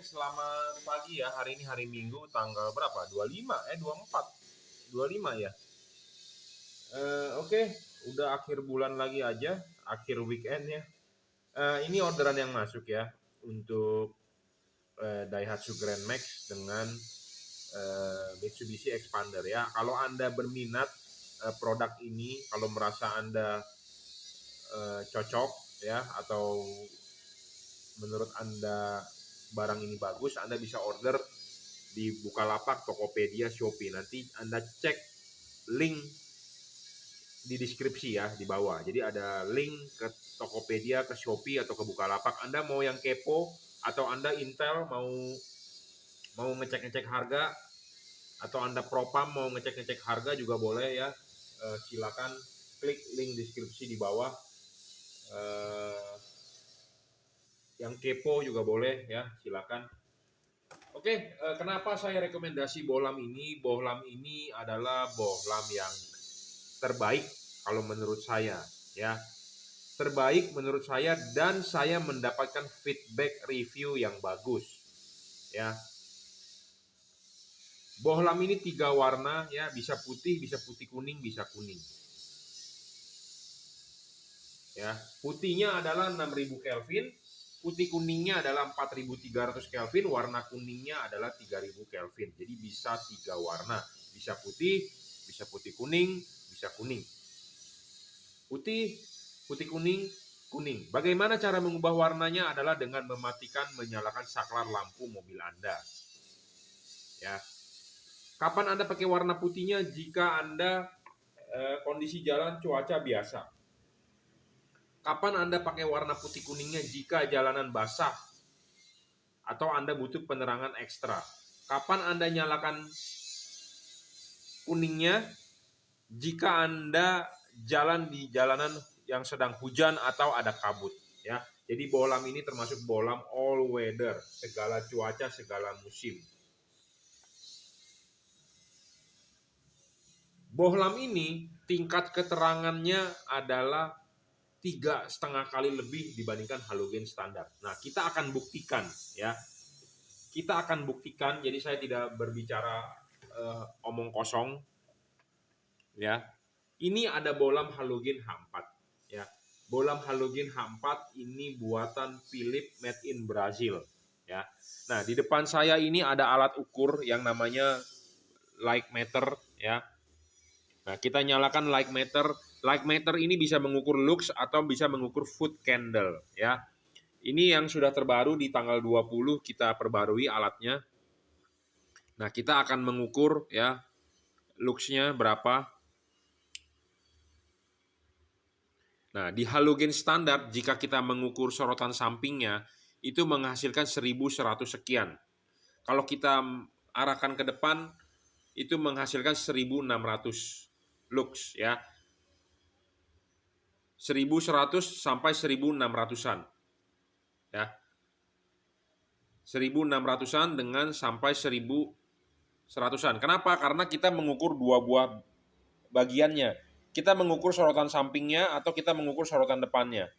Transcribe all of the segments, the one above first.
selamat pagi ya. Hari ini hari Minggu tanggal berapa? 25 24 25 ya. Oke, udah akhir bulan lagi aja, akhir weekend ya. Ini orderan yang masuk ya untuk Daihatsu Grand Max dengan Mitsubishi Expander ya. Kalau Anda berminat produk ini, kalau merasa Anda cocok ya, atau menurut Anda barang ini bagus, Anda bisa order di Bukalapak, Tokopedia, Shopee. Nanti Anda cek link di deskripsi ya di bawah. Jadi ada link ke Tokopedia, ke Shopee atau ke Bukalapak. Anda mau yang kepo atau Anda intel mau ngecek-ngecek harga, atau Anda propam mau ngecek-ngecek harga juga boleh ya. Silakan klik link deskripsi di bawah. Yang kepo juga boleh ya, silakan. Oke, kenapa saya rekomendasi bohlam ini? Bohlam ini adalah bohlam yang terbaik kalau menurut saya ya. Terbaik menurut saya, dan saya mendapatkan feedback review yang bagus ya. Bohlam ini 3 warna ya, bisa putih kuning, bisa kuning. Ya, putihnya adalah 6000 Kelvin, putih kuningnya adalah 4300 Kelvin, warna kuningnya adalah 3000 Kelvin. Jadi bisa 3 warna, bisa putih kuning, bisa kuning. Putih kuning, kuning. Bagaimana cara mengubah warnanya adalah dengan mematikan, menyalakan saklar lampu mobil Anda. Ya. Kapan Anda pakai warna putihnya? Jika Anda kondisi jalan cuaca biasa. Kapan Anda pakai warna putih kuningnya? Jika jalanan basah atau Anda butuh penerangan ekstra. Kapan Anda nyalakan kuningnya? Jika Anda jalan di jalanan yang sedang hujan atau ada kabut ya. Jadi bohlam ini termasuk bohlam all weather, segala cuaca, segala musim. Bohlam ini tingkat keterangannya adalah 3,5 kali lebih dibandingkan halogen standar. Nah, kita akan buktikan ya. Kita akan buktikan, jadi saya tidak berbicara omong kosong ya. Ini ada bohlam halogen H4 ya. Bohlam halogen H4 ini buatan Philips, made in Brazil ya. Nah, di depan saya ini ada alat ukur yang namanya light meter ya. Nah, kita nyalakan light meter. Light meter ini bisa mengukur lux atau bisa mengukur foot candle ya. Ini yang sudah terbaru di tanggal 20 kita perbarui alatnya. Nah, kita akan mengukur ya luxnya berapa. Nah, di halogen standar jika kita mengukur sorotan sampingnya itu menghasilkan 1100 sekian. Kalau kita arahkan ke depan itu menghasilkan 1600 lux ya. 1100 sampai 1600-an. Ya. 1600-an dengan sampai 1100-an. Kenapa? Karena kita mengukur dua buah bagiannya. Kita mengukur sorotan sampingnya atau kita mengukur sorotan depannya.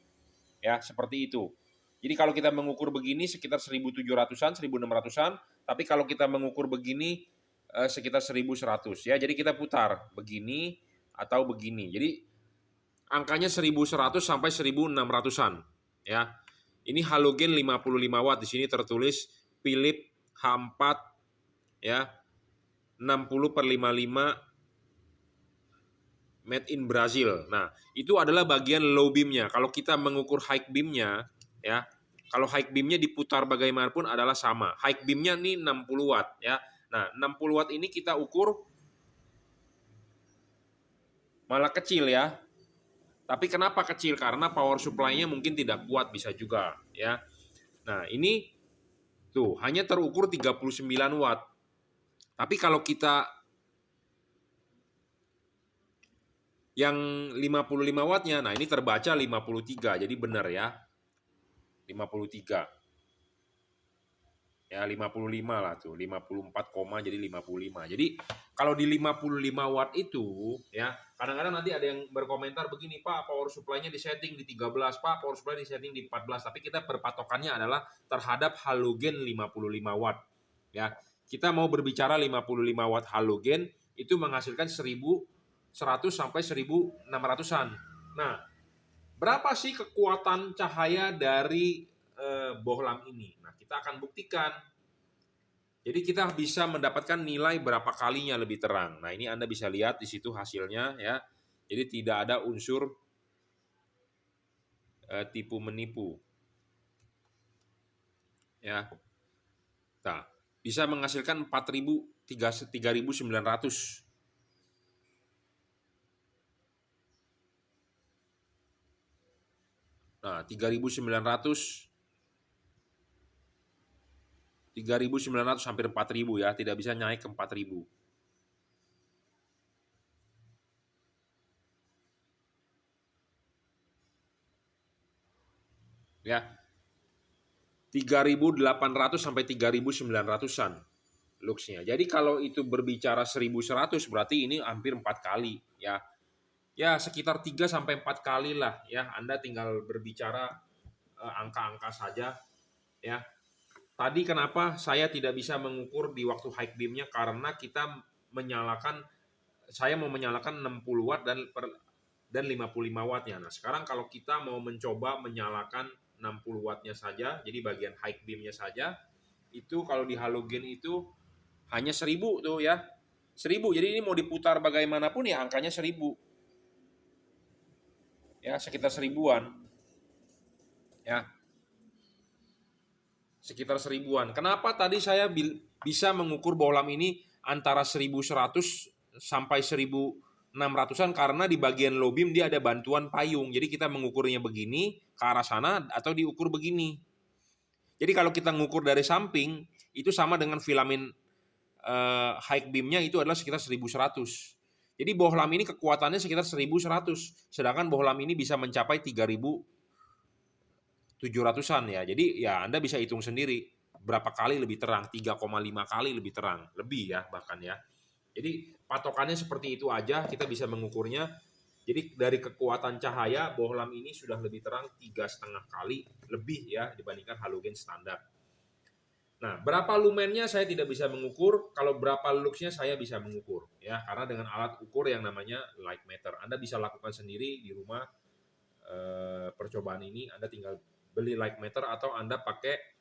Ya, seperti itu. Jadi kalau kita mengukur begini sekitar 1700-an, 1600-an, tapi kalau kita mengukur begini sekitar 1100 ya. Jadi kita putar begini atau begini. Jadi angkanya 1100 sampai 1600-an ya. Ini halogen 55 watt, di sini tertulis Philips H4 ya. 60/55 made in Brazil. Nah, itu adalah bagian low beamnya. Kalau kita mengukur high beamnya ya, kalau high beamnya diputar bagaimanapun adalah sama. High beamnya nih 60 watt ya. Nah, 60 watt ini kita ukur malah kecil ya. Tapi kenapa kecil? Karena power supply-nya mungkin tidak kuat, bisa juga ya. Nah, ini tuh hanya terukur 39 watt. Tapi kalau kita yang 55 wattnya, nah ini terbaca 53, jadi benar ya. 53. Ya 55 lah tuh, 54, jadi 55. Jadi kalau di 55 watt itu ya, kadang-kadang nanti ada yang berkomentar begini, Pak, power supply-nya disetting di 13, Pak, power supply disetting di 14, tapi kita berpatokannya adalah terhadap halogen 55 watt. Ya, kita mau berbicara 55 watt halogen itu menghasilkan 1100 sampai 1600-an. Nah, berapa sih kekuatan cahaya dari bohlam ini? Nah, kita akan buktikan. Jadi kita bisa mendapatkan nilai berapa kalinya lebih terang. Nah, ini Anda bisa lihat di situ hasilnya ya. Jadi tidak ada unsur tipu menipu. Ya. Nah, bisa menghasilkan 3900. Nah, 3900 hampir 4000 ya, tidak bisa naik ke 4000. Ya. 3800 sampai 3900-an luxnya. Jadi kalau itu berbicara 1100 berarti ini hampir 4 kali ya. Ya sekitar 3 sampai 4 kali lah ya. Anda tinggal berbicara angka-angka saja ya. Tadi kenapa saya tidak bisa mengukur di waktu high beam-nya, karena kita saya mau menyalakan 60 watt dan 55 watt-nya. Nah, sekarang kalau kita mau mencoba menyalakan 60 watt-nya saja, jadi bagian high beam-nya saja, itu kalau di halogen itu hanya 1000 tuh ya. 1000. Jadi ini mau diputar bagaimanapun ya angkanya 1000. Ya, sekitar 1000-an. Ya. Sekitar 1000-an. Kenapa tadi saya bisa mengukur bohlam ini antara 1100 sampai 1600-an? Karena di bagian low beam dia ada bantuan payung. Jadi kita mengukurnya begini ke arah sana atau diukur begini. Jadi kalau kita mengukur dari samping itu sama dengan filamen high beam-nya itu adalah sekitar 1100. Jadi bohlam ini kekuatannya sekitar 1100. Sedangkan bohlam ini bisa mencapai 3700-an ya. Jadi ya Anda bisa hitung sendiri berapa kali lebih terang, 3,5 kali lebih terang, lebih ya bahkan ya. Jadi patokannya seperti itu aja, kita bisa mengukurnya. Jadi dari kekuatan cahaya bohlam ini sudah lebih terang 3,5 kali lebih ya dibandingkan halogen standar. Nah, berapa lumennya saya tidak bisa mengukur, kalau berapa luxnya saya bisa mengukur ya, karena dengan alat ukur yang namanya light meter. Anda bisa lakukan sendiri di rumah percobaan ini. Anda tinggal beli light meter atau Anda pakai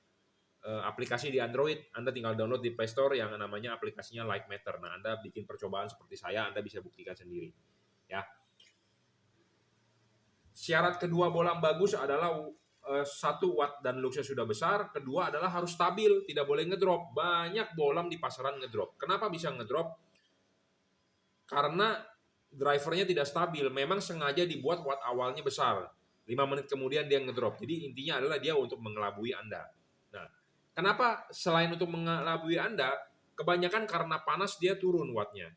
aplikasi di Android. Anda tinggal download di Play Store yang namanya aplikasinya light meter. Nah, Anda bikin percobaan seperti saya, Anda bisa buktikan sendiri. Ya. Syarat kedua bohlam bagus adalah 1 watt dan luxnya sudah besar. Kedua adalah harus stabil, tidak boleh ngedrop. Banyak bohlam di pasaran ngedrop. Kenapa bisa ngedrop? Karena drivernya tidak stabil. Memang sengaja dibuat watt awalnya besar. 5 menit kemudian dia ngedrop. Jadi intinya adalah dia untuk mengelabui Anda. Nah, kenapa selain untuk mengelabui Anda, kebanyakan karena panas dia turun wattnya.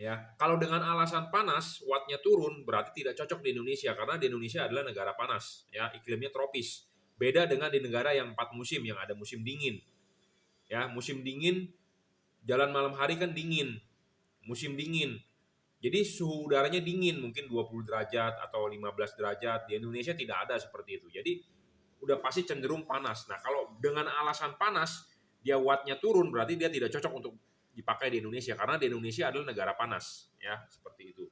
Ya, kalau dengan alasan panas wattnya turun berarti tidak cocok di Indonesia, karena di Indonesia adalah negara panas, ya iklimnya tropis. Beda dengan di negara yang 4 musim, yang ada musim dingin. Ya, musim dingin jalan malam hari kan dingin. Musim dingin. Jadi suhu udaranya dingin, mungkin 20 derajat atau 15 derajat. Di Indonesia tidak ada seperti itu. Jadi udah pasti cenderung panas. Nah, kalau dengan alasan panas dia wattnya turun berarti dia tidak cocok untuk dipakai di Indonesia, karena di Indonesia adalah negara panas ya, seperti itu.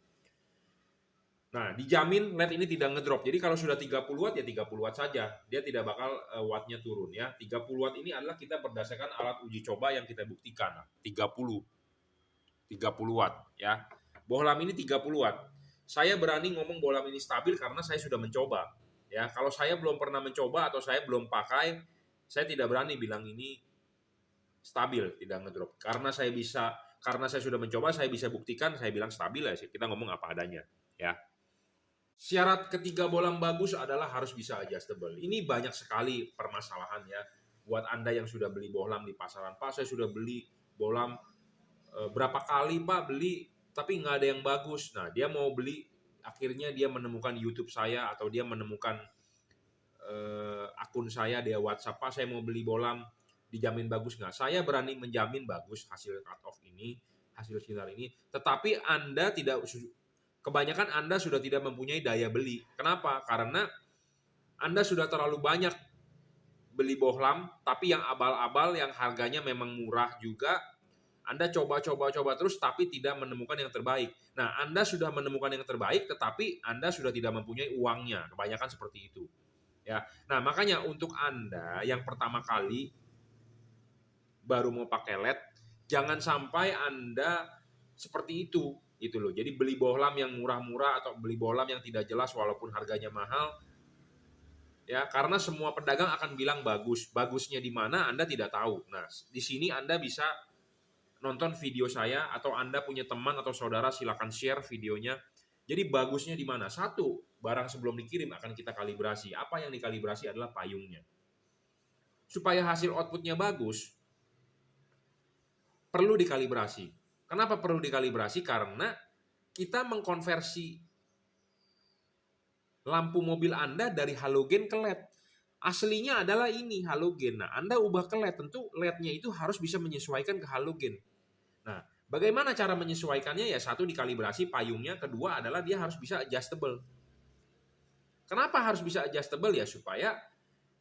Nah, dijamin LED ini tidak ngedrop. Jadi kalau sudah 30 watt ya 30 watt saja. Dia tidak bakal wattnya turun ya. 30 watt ini adalah kita berdasarkan alat uji coba yang kita buktikan. 30 watt ya. Bohlam ini 30 watt. Saya berani ngomong bohlam ini stabil karena saya sudah mencoba. Ya, kalau saya belum pernah mencoba atau saya belum pakai, saya tidak berani bilang ini stabil, tidak ngedrop. Karena saya sudah mencoba, saya bisa buktikan, saya bilang stabil ya. Kita ngomong apa adanya, ya. Syarat ketiga bohlam bagus adalah harus bisa adjustable. Ini banyak sekali permasalahan ya. Buat Anda yang sudah beli bohlam di pasaran, Pak, saya sudah beli bohlam berapa kali Pak beli, tapi nggak ada yang bagus. Nah, dia mau beli, akhirnya dia menemukan YouTube saya atau dia menemukan akun saya, dia WhatsApp, Pak, saya mau beli bohlam dijamin bagus nggak? Saya berani menjamin bagus hasil cut off ini, hasil sinar ini. Tetapi Anda kebanyakan Anda sudah tidak mempunyai daya beli. Kenapa? Karena Anda sudah terlalu banyak beli bohlam, tapi yang abal-abal, yang harganya memang murah juga. Anda coba terus tapi tidak menemukan yang terbaik. Nah, Anda sudah menemukan yang terbaik tetapi Anda sudah tidak mempunyai uangnya. Kebanyakan seperti itu. Ya. Nah, makanya untuk Anda yang pertama kali baru mau pakai LED, jangan sampai Anda seperti itu gitu loh. Jadi beli bohlam yang murah-murah atau beli bohlam yang tidak jelas walaupun harganya mahal. Ya, karena semua pedagang akan bilang bagus. Bagusnya di mana Anda tidak tahu. Nah, di sini Anda bisa nonton video saya atau Anda punya teman atau saudara silakan share videonya. Jadi bagusnya di mana? Satu, barang sebelum dikirim akan kita kalibrasi. Apa yang dikalibrasi adalah payungnya. Supaya hasil outputnya bagus, perlu dikalibrasi. Kenapa perlu dikalibrasi? Karena kita mengkonversi lampu mobil Anda dari halogen ke LED. Aslinya adalah ini halogen. Nah, Anda ubah ke LED, tentu LED-nya itu harus bisa menyesuaikan ke halogen. Nah, bagaimana cara menyesuaikannya? Ya, satu dikalibrasi payungnya, kedua adalah dia harus bisa adjustable. Kenapa harus bisa adjustable? Ya supaya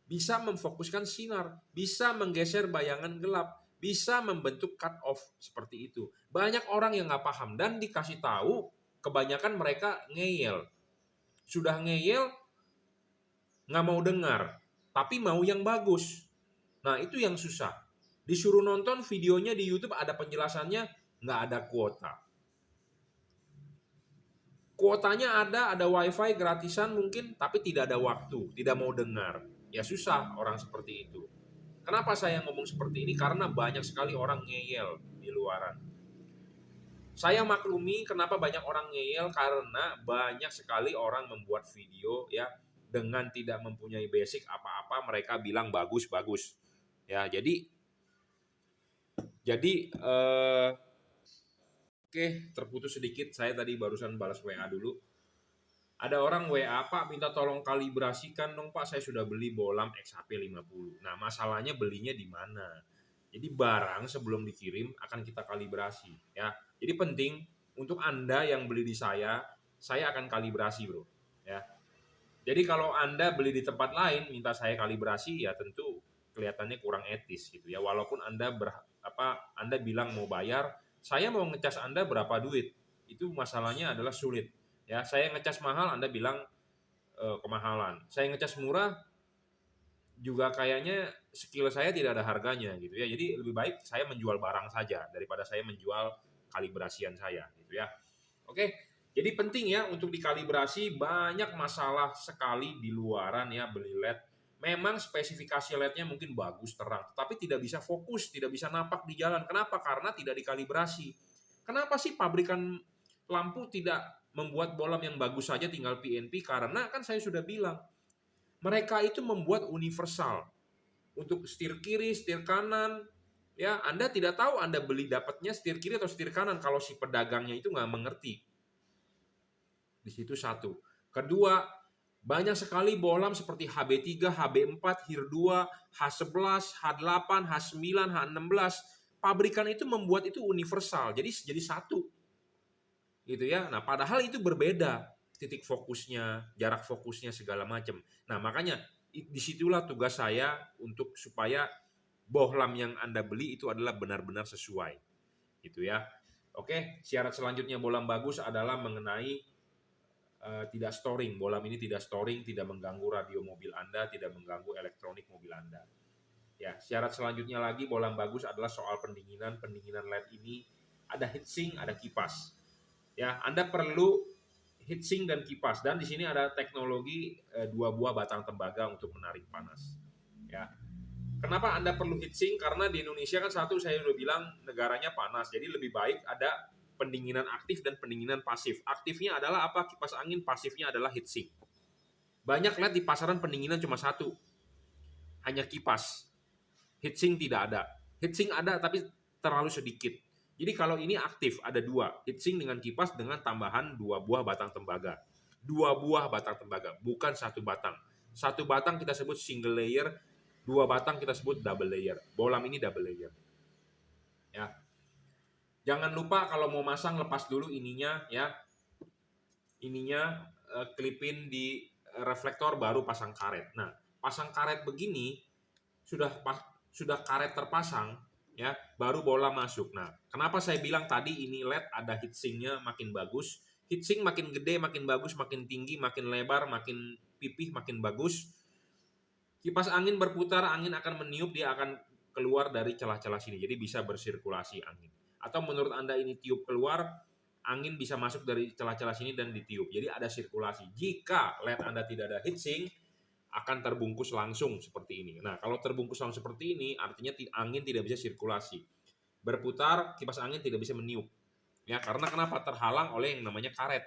bisa memfokuskan sinar, bisa menggeser bayangan gelap, bisa membentuk cut off seperti itu. Banyak orang yang nggak paham dan dikasih tahu, kebanyakan mereka ngeyel. Sudah ngeyel, nggak mau dengar, tapi mau yang bagus. Nah, itu yang susah. Disuruh nonton videonya di YouTube ada penjelasannya, nggak ada kuota. Kuotanya ada wifi gratisan mungkin, tapi tidak ada waktu, tidak mau dengar. Ya susah orang seperti itu. Kenapa saya ngomong seperti ini? Karena banyak sekali orang ngeyel di luaran. Saya maklumi kenapa banyak orang ngeyel, karena banyak sekali orang membuat video ya dengan tidak mempunyai basic apa-apa, mereka bilang bagus-bagus. Ya, jadi oke, terputus sedikit. Saya tadi barusan balas WA dulu. Ada orang WA, Pak, minta tolong kalibrasikan dong Pak, saya sudah beli bohlam XHP 50. Nah, masalahnya belinya di mana? Jadi barang sebelum dikirim akan kita kalibrasi ya. Jadi penting untuk Anda yang beli di saya akan kalibrasi, Bro. Ya. Jadi kalau Anda beli di tempat lain minta saya kalibrasi, ya tentu kelihatannya kurang etis gitu ya. Walaupun Anda Anda bilang mau bayar, saya mau ngecas Anda berapa duit? Itu masalahnya adalah sulit. Ya, saya ngecas mahal, Anda bilang kemahalan. Saya ngecas murah juga kayaknya skill saya tidak ada harganya gitu ya. Jadi lebih baik saya menjual barang saja daripada saya menjual kalibrasian saya gitu ya. Oke, jadi penting ya untuk dikalibrasi. Banyak masalah sekali di luaran ya beli LED. Memang spesifikasi LED-nya mungkin bagus, terang, tapi tidak bisa fokus, tidak bisa nampak di jalan. Kenapa? Karena tidak dikalibrasi. Kenapa sih pabrikan lampu tidak membuat bohlam yang bagus saja tinggal PNP? Karena kan saya sudah bilang, mereka itu membuat universal untuk setir kiri, setir kanan. Ya, Anda tidak tahu Anda beli dapatnya setir kiri atau setir kanan kalau si pedagangnya itu nggak mengerti. Di situ satu. Kedua, banyak sekali bohlam seperti HB3, HB4, HIR2, H11, H8, H9, H16. Pabrikan itu membuat itu universal, jadi satu. Gitu ya. Nah, padahal itu berbeda titik fokusnya, jarak fokusnya segala macam. Nah, makanya disitulah tugas saya untuk supaya bohlam yang Anda beli itu adalah benar-benar sesuai. Gitu ya. Oke, syarat selanjutnya bohlam bagus adalah mengenai tidak storing. Bohlam ini tidak storing, tidak mengganggu radio mobil Anda, tidak mengganggu elektronik mobil Anda. Ya, syarat selanjutnya lagi bohlam bagus adalah soal pendinginan. Pendinginan LED ini ada heatsink, ada kipas. Ya, Anda perlu heatsink dan kipas, dan di sini ada teknologi 2 buah batang tembaga untuk menarik panas. Ya. Kenapa Anda perlu heatsink? Karena di Indonesia kan satu saya udah bilang negaranya panas. Jadi lebih baik ada pendinginan aktif dan pendinginan pasif. Aktifnya adalah apa? Kipas angin, pasifnya adalah heatsink. Banyak lihat di pasaran pendinginan cuma satu. Hanya kipas. Heatsink tidak ada. Heatsink ada tapi terlalu sedikit. Jadi kalau ini aktif ada 2, heatsink dengan kipas dengan tambahan 2 buah batang tembaga. 2 buah batang tembaga, bukan 1 batang. 1 batang kita sebut single layer, 2 2 batang kita sebut double layer. Bohlam ini double layer. Ya. Jangan lupa kalau mau masang lepas dulu ininya ya. Ininya klipin di reflektor baru pasang karet. Nah, pasang karet begini sudah karet terpasang ya, baru bola masuk. Nah, kenapa saya bilang tadi ini LED ada heatsinknya makin bagus. Heatsink makin gede, makin bagus, makin tinggi, makin lebar, makin pipih, makin bagus. Kipas angin berputar, angin akan meniup, dia akan keluar dari celah-celah sini. Jadi bisa bersirkulasi angin. Atau menurut Anda ini tiup keluar, angin bisa masuk dari celah-celah sini dan ditiup. Jadi ada sirkulasi. Jika LED Anda tidak ada heatsink, akan terbungkus langsung seperti ini. Nah, kalau terbungkus langsung seperti ini, artinya angin tidak bisa sirkulasi. Berputar, kipas angin tidak bisa meniup. Ya, karena kenapa? Terhalang oleh yang namanya karet.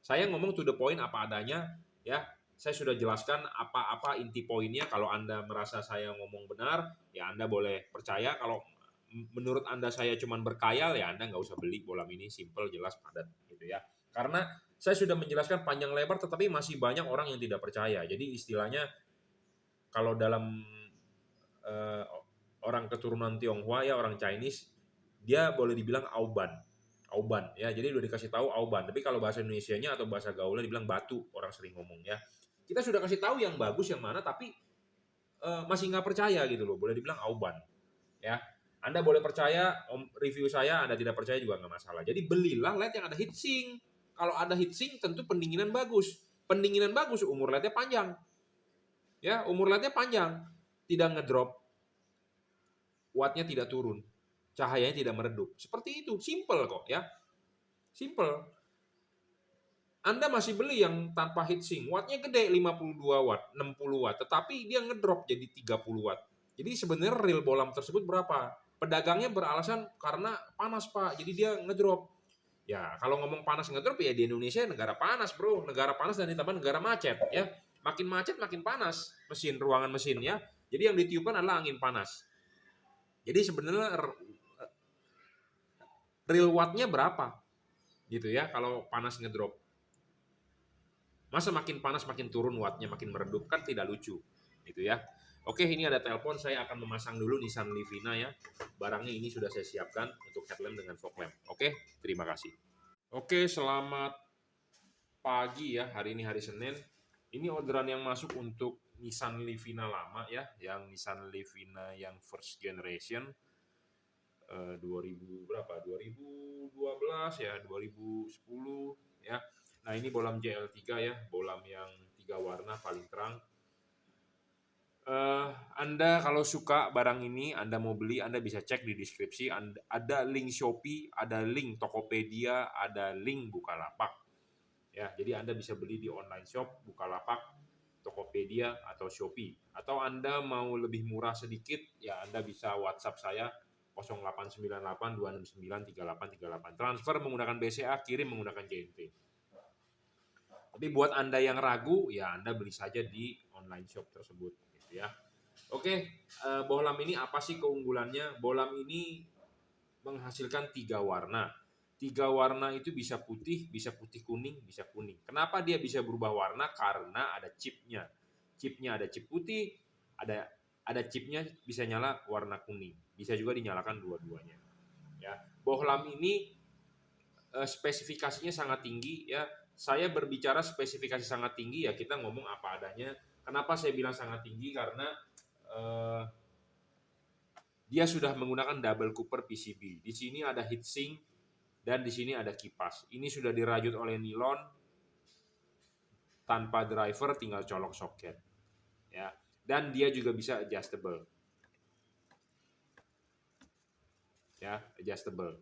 Saya ngomong to the point apa adanya, ya. Saya sudah jelaskan apa-apa inti poinnya. Kalau Anda merasa saya ngomong benar, ya Anda boleh percaya. Kalau menurut Anda saya cuma berkayal, ya Anda nggak usah beli bohlam ini, simple, jelas, padat, gitu ya. Karena saya sudah menjelaskan panjang lebar, tetapi masih banyak orang yang tidak percaya. Jadi istilahnya, kalau dalam orang keturunan Tionghoa ya, orang Chinese, dia boleh dibilang auban ya. Jadi udah dikasih tahu auban. Tapi kalau bahasa Indonesianya atau bahasa gaulnya dibilang batu, orang sering ngomong ya. Kita sudah kasih tahu yang bagus yang mana, tapi masih nggak percaya gitu loh. Boleh dibilang auban ya. Anda boleh percaya review saya, Anda tidak percaya juga nggak masalah. Jadi belilah LED yang ada heatsink. Kalau ada heatsink tentu pendinginan bagus. Pendinginan bagus, umur LED-nya panjang. Ya, umur LED-nya panjang. Tidak ngedrop. Wattnya tidak turun. Cahayanya tidak meredup. Seperti itu, simple kok ya. Simple. Anda masih beli yang tanpa heatsink, wattnya gede 52 watt, 60 watt, tetapi dia ngedrop jadi 30 watt. Jadi sebenarnya real bohlam tersebut berapa? Pedagangnya beralasan karena panas Pak, jadi dia ngedrop. Ya, kalau ngomong panas ngedrop ya di Indonesia negara panas bro, negara panas dan ditambah negara macet ya. Makin macet makin panas ruangan mesin ya. Jadi yang ditiupkan adalah angin panas. Jadi sebenarnya real wattnya berapa gitu ya kalau panas ngedrop. Masa makin panas makin turun wattnya, makin meredup, kan tidak lucu gitu ya. Oke, ini ada telepon, saya akan memasang dulu Nissan Livina ya. Barangnya ini sudah saya siapkan untuk headlamp dengan fog lamp. Oke, terima kasih. Oke, selamat pagi ya. Hari ini hari Senin. Ini orderan yang masuk untuk Nissan Livina lama ya, yang Nissan Livina yang first generation 2000 berapa? 2012 ya, 2010 ya. Nah, ini bohlam JL3 ya, bohlam yang 3 warna paling terang. Anda kalau suka barang ini, Anda mau beli, Anda bisa cek di deskripsi. Ada link Shopee, ada link Tokopedia, ada link Bukalapak. Ya, jadi Anda bisa beli di online shop, Bukalapak, Tokopedia, atau Shopee. Atau Anda mau lebih murah sedikit, ya Anda bisa WhatsApp saya 0898 269 3838. Transfer menggunakan BCA, kirim menggunakan JNT. Tapi buat Anda yang ragu, ya Anda beli saja di online shop tersebut gitu ya. Oke, bohlam ini apa sih keunggulannya? Bohlam ini menghasilkan 3 warna. 3 warna itu bisa putih kuning, bisa kuning. Kenapa dia bisa berubah warna? Karena ada chipnya. Chipnya ada chip putih, ada chipnya bisa nyala warna kuning. Bisa juga dinyalakan dua-duanya. Ya, bohlam ini spesifikasinya sangat tinggi ya. Saya berbicara spesifikasi sangat tinggi ya, kita ngomong apa adanya. Kenapa saya bilang sangat tinggi? Karena dia sudah menggunakan double cooper PCB. Di sini ada heatsink dan di sini ada kipas. Ini sudah dirajut oleh nilon tanpa driver, tinggal colok soket. Ya. Dan dia juga bisa adjustable. Ya, adjustable.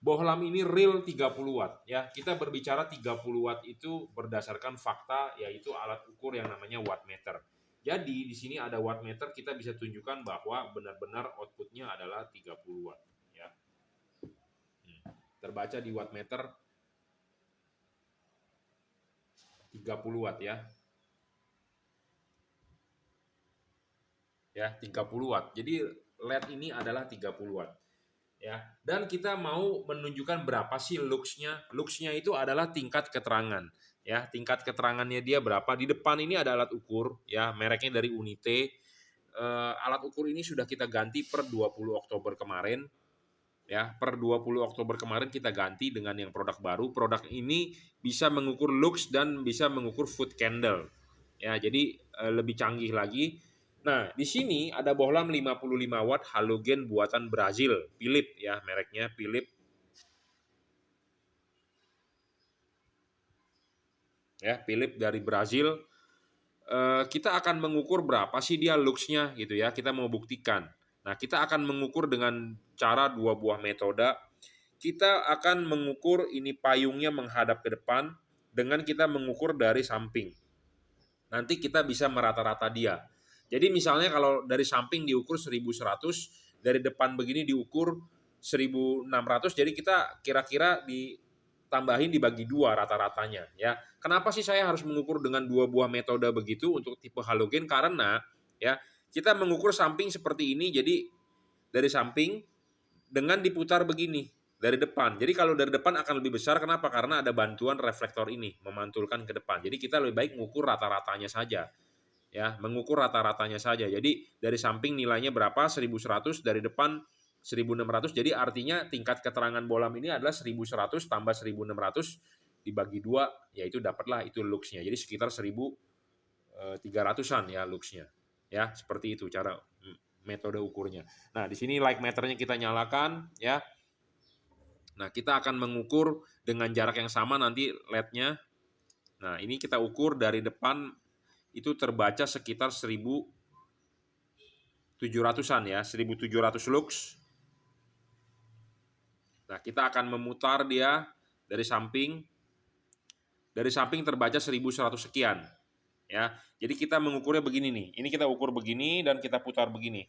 Bohlam ini real 30 watt ya. Kita berbicara 30 watt itu berdasarkan fakta, yaitu alat ukur yang namanya wattmeter. Jadi di sini ada wattmeter, kita bisa tunjukkan bahwa benar-benar outputnya adalah 30 watt ya. Terbaca di wattmeter 30 watt ya. Ya, 30 watt. Jadi LED ini adalah 30 watt. Ya, dan kita mau menunjukkan berapa sih lux-nya. Lux-nya itu adalah tingkat keterangan. Ya, tingkat keterangannya dia berapa. Di depan ini ada alat ukur, ya, mereknya dari Unite. alat ukur ini sudah kita ganti per 20 Oktober kemarin. Ya, per 20 Oktober kemarin kita ganti dengan yang produk baru. Produk ini bisa mengukur lux dan bisa mengukur foot candle. Ya, jadi lebih canggih lagi. Nah, di sini ada bohlam 55 watt halogen buatan Brazil, Philips ya, mereknya Philips. Ya, Philips dari Brazil. Kita akan mengukur berapa sih dia luxnya gitu ya. Kita mau buktikan. Nah, kita akan mengukur dengan cara 2 buah metode. Kita akan mengukur ini payungnya menghadap ke depan dengan kita mengukur dari samping. Nanti kita bisa merata-rata dia. Jadi misalnya kalau dari samping diukur 1100, dari depan begini diukur 1600, jadi kita kira-kira ditambahin dibagi 2 rata-ratanya ya. Kenapa sih saya harus mengukur dengan 2 buah metode begitu untuk tipe halogen? Karena ya, kita mengukur samping seperti ini, jadi dari samping dengan diputar begini dari depan. Jadi kalau dari depan akan lebih besar, kenapa? Karena ada bantuan reflektor ini memantulkan ke depan. Jadi kita lebih baik mengukur rata-ratanya saja. Ya, mengukur rata-ratanya saja. Jadi dari samping nilainya berapa? 1100, dari depan 1600. Jadi artinya tingkat keterangan bohlam ini adalah 1100 tambah 1600 dibagi 2, yaitu dapatlah itu luxnya. Jadi sekitar 1300-an ya luxnya. Ya, seperti itu cara metode ukurnya. Nah, di sini light meternya kita nyalakan ya. Nah, kita akan mengukur dengan jarak yang sama nanti LED-nya. Nah, ini kita ukur dari depan itu terbaca sekitar 1700-an ya, 1700 lux. Nah, kita akan memutar dia dari samping. Dari samping terbaca 1100 sekian. Ya. Jadi kita mengukurnya begini nih. Ini kita ukur begini dan kita putar begini.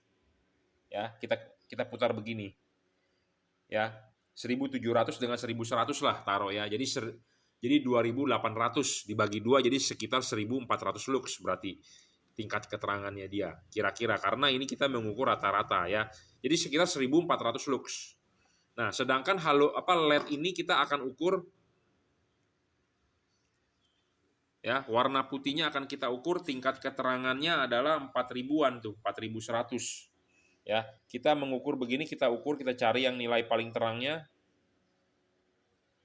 Ya, kita putar begini. Ya. 1700 dengan 1100 lah taruh ya. Jadi 2800 dibagi 2 jadi sekitar 1400 lux berarti tingkat keterangannya dia kira-kira, karena ini kita mengukur rata-rata ya. Jadi sekitar 1400 lux. Nah, sedangkan LED ini kita akan ukur ya, warna putihnya akan kita ukur, tingkat keterangannya adalah 4000-an tuh, 4100. Ya, kita mengukur begini, kita ukur, kita cari yang nilai paling terangnya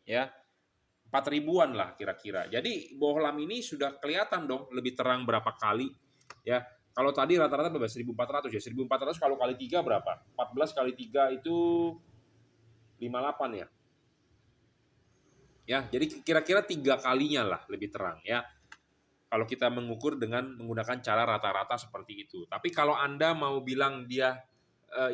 ya. 4000-an lah kira-kira. Jadi bohlam ini sudah kelihatan dong lebih terang berapa kali ya. Kalau tadi rata-rata berapa? 1400 ya. 1400 kalau kali 3 berapa? 14 kali 3 itu 58 ya. Ya, jadi kira-kira 3 kalinya lah lebih terang ya. Kalau kita mengukur dengan menggunakan cara rata-rata seperti itu. Tapi kalau Anda mau bilang dia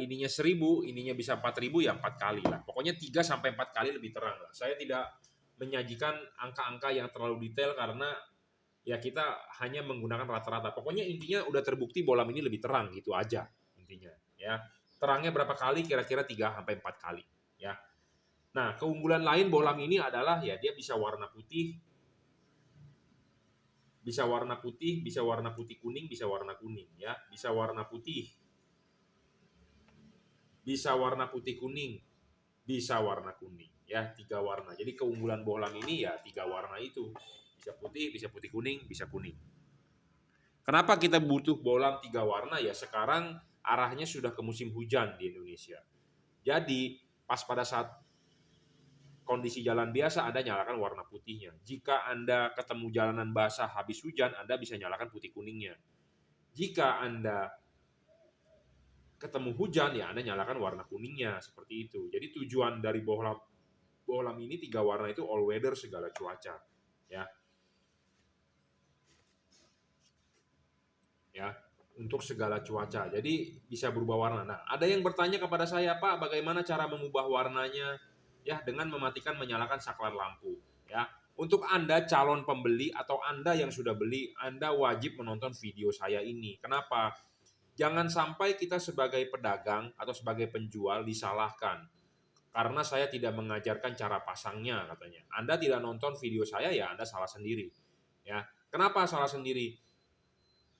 ininya 1000, ininya bisa 4000 ya 4 kali lah. Pokoknya 3 sampai 4 kali lebih terang lah. Saya tidak menyajikan angka-angka yang terlalu detail karena ya kita hanya menggunakan rata-rata. Pokoknya intinya udah terbukti bohlam ini lebih terang gitu aja intinya ya. Terangnya berapa kali? Kira-kira 3 sampai 4 kali ya. Nah, keunggulan lain bohlam ini adalah ya dia bisa warna putih, bisa warna putih, bisa warna putih kuning, bisa warna kuning ya. Bisa warna putih, bisa warna putih kuning, bisa warna kuning ya, 3 warna. Jadi keunggulan bohlam ini ya 3 warna itu. Bisa putih kuning, bisa kuning. Kenapa kita butuh bohlam 3 warna ya? Sekarang arahnya sudah ke musim hujan di Indonesia. Jadi pas pada saat kondisi jalan biasa Anda nyalakan warna putihnya. Jika Anda ketemu jalanan basah habis hujan, Anda bisa nyalakan putih kuningnya. Jika Anda ketemu hujan ya Anda nyalakan warna kuningnya, seperti itu. Jadi tujuan dari bohlam ini 3 warna itu all weather, segala cuaca ya. Ya, untuk segala cuaca. Jadi bisa berubah warna. Nah, ada yang bertanya kepada saya, "Pak, bagaimana cara mengubah warnanya?" Ya, dengan mematikan menyalakan saklar lampu ya. Untuk Anda calon pembeli atau Anda yang sudah beli, Anda wajib menonton video saya ini. Kenapa? Jangan sampai kita sebagai pedagang atau sebagai penjual disalahkan. Karena saya tidak mengajarkan cara pasangnya katanya. Anda tidak nonton video saya ya Anda salah sendiri. Ya. Kenapa salah sendiri?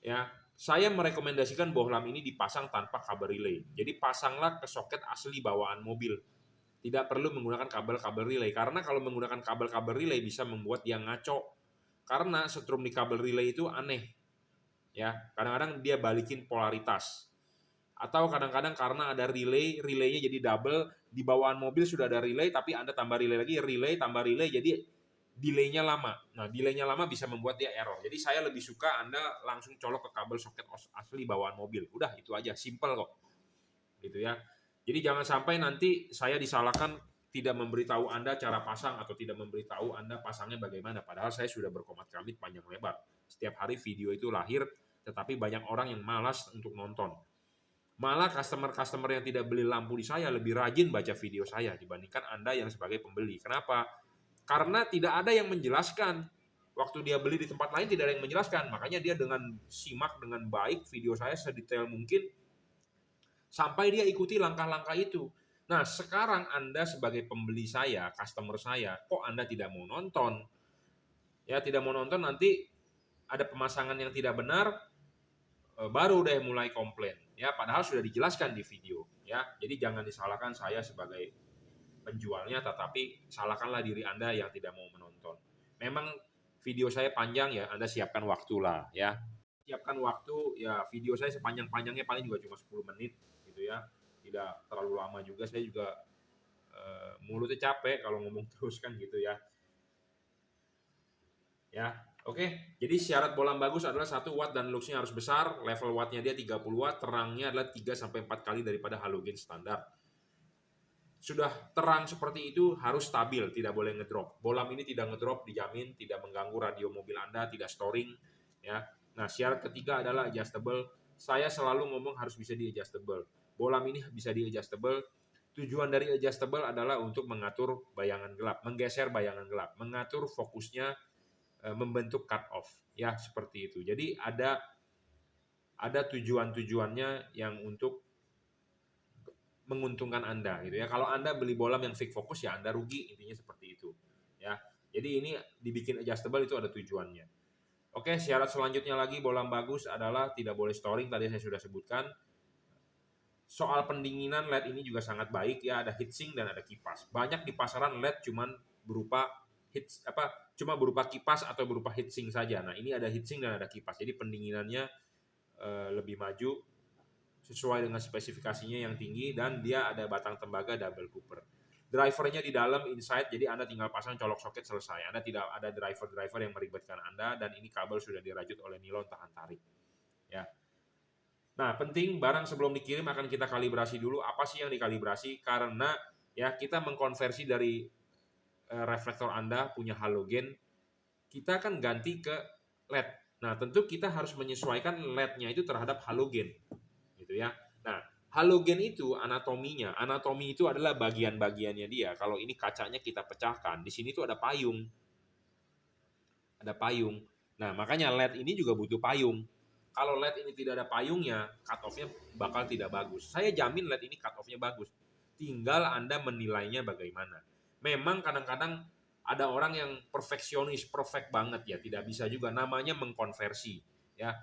Ya, saya merekomendasikan bohlam ini dipasang tanpa kabel relay. Jadi pasanglah ke soket asli bawaan mobil. Tidak perlu menggunakan kabel-kabel relay karena kalau menggunakan kabel-kabel relay bisa membuat dia ngaco. Karena setrum di kabel relay itu aneh. Ya, kadang-kadang dia balikin polaritas. Atau kadang-kadang karena ada relaynya jadi double, di bawaan mobil sudah ada relay, tapi Anda tambah relay tambah relay, jadi delaynya lama. Nah, delaynya lama bisa membuat dia error. Jadi saya lebih suka Anda langsung colok ke kabel soket asli bawaan mobil. Udah, itu aja, simple kok. Gitu ya. Jadi jangan sampai nanti saya disalahkan tidak memberitahu Anda cara pasang atau tidak memberitahu Anda pasangnya bagaimana. Padahal saya sudah berkomat-kamit panjang lebar. Setiap hari video itu lahir, tetapi banyak orang yang malas untuk nonton. Malah customer-customer yang tidak beli lampu di saya lebih rajin baca video saya dibandingkan Anda yang sebagai pembeli. Kenapa? Karena tidak ada yang menjelaskan. Waktu dia beli di tempat lain tidak ada yang menjelaskan. Makanya dia dengan simak dengan baik video saya sedetail mungkin sampai dia ikuti langkah-langkah itu. Nah, sekarang Anda sebagai pembeli saya, customer saya, kok Anda tidak mau nonton? Ya, tidak mau nonton, nanti ada pemasangan yang tidak benar, baru deh mulai komplain. Ya, padahal sudah dijelaskan di video. Ya, jadi jangan disalahkan saya sebagai penjualnya, tetapi salahkanlah diri Anda yang tidak mau menonton. Memang video saya panjang ya, Anda siapkan waktu lah ya. Siapkan waktu, ya video saya sepanjang-panjangnya paling juga cuma 10 menit gitu ya. Tidak terlalu lama juga, saya juga mulutnya capek kalau ngomong terus kan gitu ya. Ya, oke. Jadi syarat bolam bagus adalah 1 watt dan luxnya harus besar, level wattnya dia 30 watt, terangnya adalah 3 sampai 4 kali daripada halogen standar. Sudah terang seperti itu harus stabil, tidak boleh ngedrop. Bolam ini tidak ngedrop, dijamin tidak mengganggu radio mobil Anda, tidak storing ya. Nah, syarat ketiga adalah adjustable. Saya selalu ngomong harus bisa di adjustable. Bolam ini bisa di adjustable. Tujuan dari adjustable adalah untuk mengatur bayangan gelap, menggeser bayangan gelap, mengatur fokusnya, membentuk cut off ya, seperti itu. Jadi ada tujuan-tujuannya yang untuk menguntungkan Anda gitu ya. Kalau Anda beli bolam yang fake fokus ya Anda rugi, intinya seperti itu ya. Jadi ini dibikin adjustable itu ada tujuannya. Oke, syarat selanjutnya lagi bolam bagus adalah tidak boleh storing, tadi saya sudah sebutkan. Soal pendinginan LED ini juga sangat baik ya, ada heatsink dan ada kipas. Banyak di pasaran LED cuma berupa cuma berupa kipas atau berupa heatsink saja. Nah, ini ada heatsink dan ada kipas. Jadi pendinginannya lebih maju sesuai dengan spesifikasinya yang tinggi, dan dia ada batang tembaga double cooper. Drivernya di dalam inside, jadi Anda tinggal pasang colok soket selesai. Anda tidak ada driver yang meribetkan Anda, dan ini kabel sudah dirajut oleh nilon tahan tarik. Ya. Nah, penting barang sebelum dikirim akan kita kalibrasi dulu. Apa sih yang dikalibrasi? Karena ya kita mengkonversi dari reflektor Anda punya halogen, kita kan ganti ke LED. Nah, tentu kita harus menyesuaikan LED-nya itu terhadap halogen. Gitu ya. Nah, halogen itu anatomi itu adalah bagian-bagiannya dia. Kalau ini kacanya kita pecahkan, di sini tuh ada payung. Ada payung. Nah, makanya LED ini juga butuh payung. Kalau LED ini tidak ada payungnya, cut off-nya bakal tidak bagus. Saya jamin LED ini cut off-nya bagus. Tinggal Anda menilainya bagaimana. Memang kadang-kadang ada orang yang perfeksionis, perfect banget ya, tidak bisa juga. Namanya mengkonversi ya.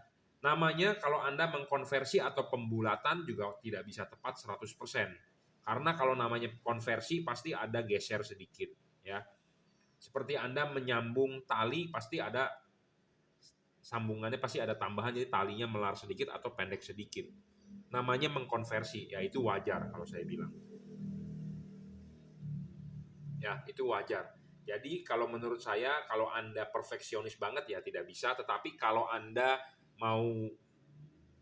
Namanya kalau Anda mengkonversi atau pembulatan juga tidak bisa tepat 100%. Karena kalau namanya konversi pasti ada geser sedikit ya. Seperti Anda menyambung tali pasti ada sambungannya, pasti ada tambahan, jadi talinya melar sedikit atau pendek sedikit. Namanya mengkonversi, ya itu wajar kalau saya bilang. Ya, itu wajar. Jadi kalau menurut saya, kalau Anda perfeksionis banget ya tidak bisa, tetapi kalau Anda mau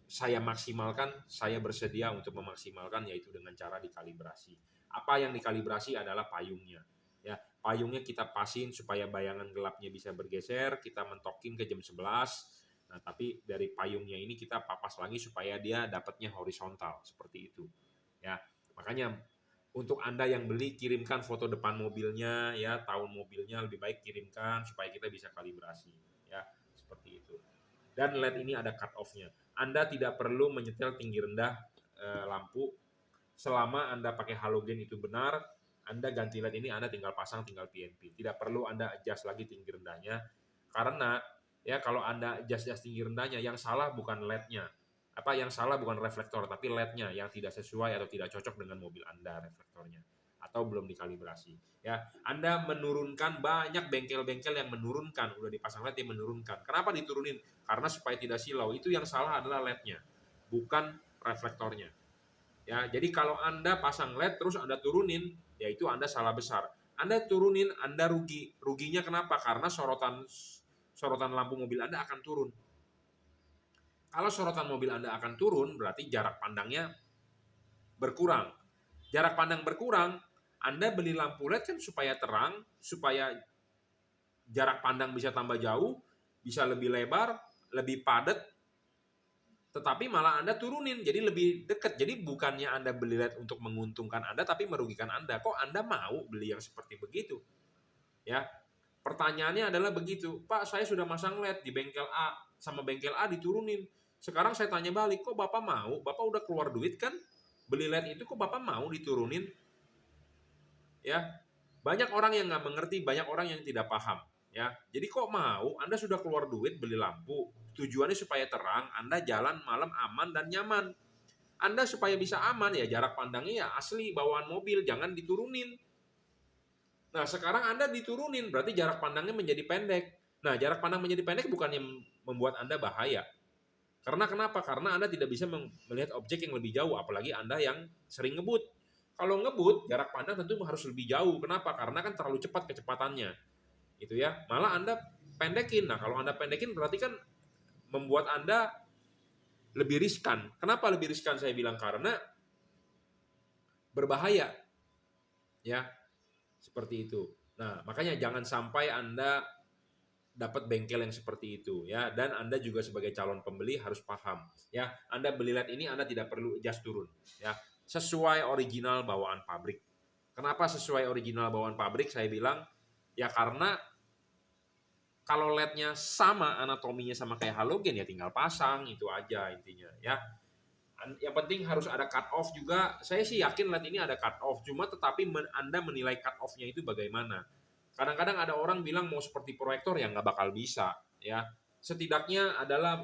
saya maksimalkan, saya bersedia untuk memaksimalkan, yaitu dengan cara dikalibrasi. Apa yang dikalibrasi adalah payungnya. Ya, payungnya kita pasin supaya bayangan gelapnya bisa bergeser, kita mentokin ke jam 11. Nah, tapi dari payungnya ini kita papas lagi supaya dia dapatnya horizontal seperti itu. Ya, makanya untuk Anda yang beli, kirimkan foto depan mobilnya ya, tahun mobilnya lebih baik kirimkan supaya kita bisa kalibrasi ya, seperti itu. Dan LED ini ada cut off-nya. Anda tidak perlu menyetel tinggi rendah lampu selama Anda pakai halogen itu benar. Anda ganti LED ini Anda tinggal pasang, tinggal PNP. Tidak perlu Anda adjust lagi tinggi rendahnya, karena ya kalau Anda adjust tinggi rendahnya, yang salah bukan LED-nya. Yang salah bukan reflektor, tapi LED-nya yang tidak sesuai atau tidak cocok dengan mobil Anda reflektornya. atau belum dikalibrasi. Ya, Anda menurunkan, banyak bengkel-bengkel yang menurunkan, udah dipasang LED dia menurunkan. Kenapa diturunin? Karena supaya tidak silau. Itu yang salah adalah LED-nya, bukan reflektornya. Ya, jadi kalau Anda pasang LED terus Anda turunin, ya itu Anda salah besar. Anda turunin, Anda rugi. Ruginya kenapa? Karena sorotan lampu mobil Anda akan turun. Kalau sorotan mobil Anda akan turun, berarti jarak pandangnya berkurang. Jarak pandang berkurang, Anda beli lampu LED kan supaya terang, supaya jarak pandang bisa tambah jauh, bisa lebih lebar, lebih padat, tetapi malah Anda turunin, jadi lebih dekat. Jadi bukannya Anda beli LED untuk menguntungkan Anda, tapi merugikan Anda. Kok Anda mau beli yang seperti begitu? Ya, pertanyaannya adalah begitu, Pak, saya sudah masang LED di bengkel A, sama bengkel A diturunin. Sekarang saya tanya balik, kok Bapak mau? Bapak udah keluar duit kan? Beli LED itu kok Bapak mau diturunin? Ya, banyak orang yang nggak mengerti, banyak orang yang tidak paham. Ya, jadi kok mau? Anda sudah keluar duit beli lampu, tujuannya supaya terang, Anda jalan malam aman dan nyaman. Anda supaya bisa aman ya jarak pandangnya ya asli bawaan mobil, jangan diturunin. Nah, sekarang Anda diturunin, berarti jarak pandangnya menjadi pendek. Nah, jarak pandang menjadi pendek bukannya membuat Anda bahaya. Karena kenapa? Karena Anda tidak bisa melihat objek yang lebih jauh, apalagi Anda yang sering ngebut. Kalau ngebut, jarak pandang tentu harus lebih jauh. Kenapa? Karena kan terlalu cepat kecepatannya. Gitu ya. Malah Anda pendekin. Nah, kalau Anda pendekin berarti kan membuat Anda lebih riskan. Kenapa lebih riskan saya bilang? Karena berbahaya. Ya, seperti itu. Nah, makanya jangan sampai Anda dapat bengkel yang seperti itu ya, dan Anda juga sebagai calon pembeli harus paham ya, Anda beli LED ini Anda tidak perlu adjust turun ya, sesuai original bawaan pabrik. Kenapa sesuai original bawaan pabrik saya bilang? Ya karena kalau LED-nya sama, anatominya sama kayak halogen ya tinggal pasang, itu aja intinya ya. Yang penting harus ada cut off juga. Saya sih yakin LED ini ada cut off, cuma tetapi Anda menilai cut off-nya itu bagaimana. Kadang-kadang ada orang bilang mau seperti proyektor ya nggak bakal bisa ya. Setidaknya adalah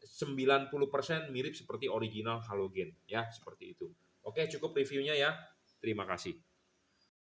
90% mirip seperti original halogen ya, seperti itu. Oke, cukup reviewnya ya. Terima kasih.